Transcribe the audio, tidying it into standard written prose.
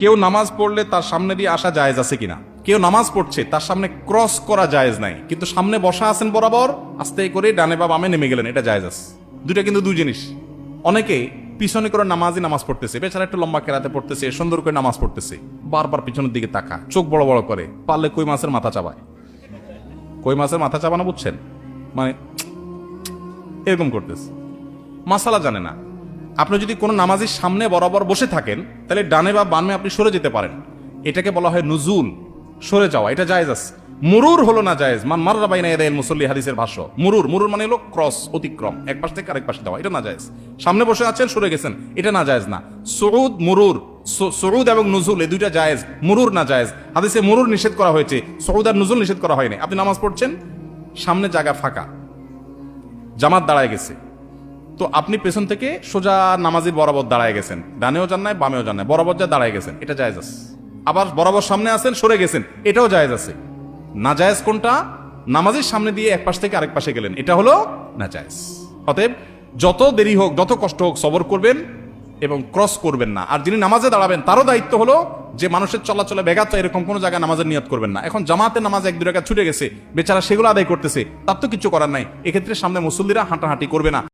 কেউ নামাজ পড়লে তার সামনে দিয়ে আসা জায়েজ আছে কিনা? কেউ নামাজ পড়ছে, তার সামনে ক্রস করা জায়েজ নাই, কিন্তু সামনে বসা আছেন বরাবর, আস্তে করে ডানে বা বামে নেমে গেলেন, এটা জায়েজ আছে। দুইটা কিন্তু দুই জিনিস। অনেকে পিছনে করে নামাজ পড়তেছে, বেচারা একটু লম্বা কেরাতে পড়তেছে, সুন্দর করে নামাজ পড়তেছে, বারবার পিছনের দিকে তাকা, চোখ বড় বড় করে, পারলে কই মাছের মাথা চাবায়। কই মাছের মাথা চাবানো বুঝছেন? মানে এরকম করতেছে, মাসালা জানে না। আপনি যদি কোনো নামাজের সামনে বরাবর বসে থাকেন, তাহলে ডানে বা বামে আপনি সরে যেতে পারেন। এটাকে বলা হয় নুজুল, সরে যাওয়া, এটা জায়েজ আছে। মুরুর হলো না জায়েজ। মান মাররা বাইনা ইয়াদাইল মুসাল্লি, হাদিসের ভাষ্য। মুরুর মানে হলো ক্রস, অতিক্রম, এক পাশ থেকে আরেক পাশে যাওয়া, এটা না জায়েজ। সামনে বসে আছেন, সরে গেছেন, এটা না জায়েজ না। সুউদ, মুরুর, সুউদ এবং নুজুল এই দুইটা জায়েজ, মুরুর না জায়েজ। হাদিসে মুরুর নিষেধ করা হয়েছে, সুউদ আর নুজুল নিষেধ করা হয়নি। আপনি নামাজ পড়ছেন, সামনে জায়গা ফাঁকা, জামাত দাঁড়ায় গেছে, তো আপনি পেছন থেকে সোজা নামাজের বরাবর দাঁড়ায় গেছেন, ডানেও যান নাই বামেও যান নাই, বরাবর যা দাঁড়ায় গেছেন, এটা জায়েজ আছে। আবার বরাবর সামনে আছেন, সরে গেছেন, এটাও জায়েজ আছে। না জায়েজ কোনটা? নামাজের সামনে দিয়ে এক পাশ থেকে আরেক পাশে গেলেন, এটা হলো না জায়েজ। অতএব যত দেরি হোক, যত কষ্ট হোক, সবর করবেন এবং ক্রস করবেন না। আর যিনি নামাজে দাঁড়াবেন, তারও দায়িত্ব হলো যে মানুষের চলাচলে ব্যাঘাত এরকম কোনো জায়গায় নামাজের নিয়ত করবেন না। এখন জামাতের নামাজ এক দুই রাকাত ছুটে গেছে, বেচারা সেগুলো আদায় করতেছে, তার তো কিছু করার নাই। এক্ষেত্রে সামনে মুসল্লিরা হাঁটাহাঁটি করবে না।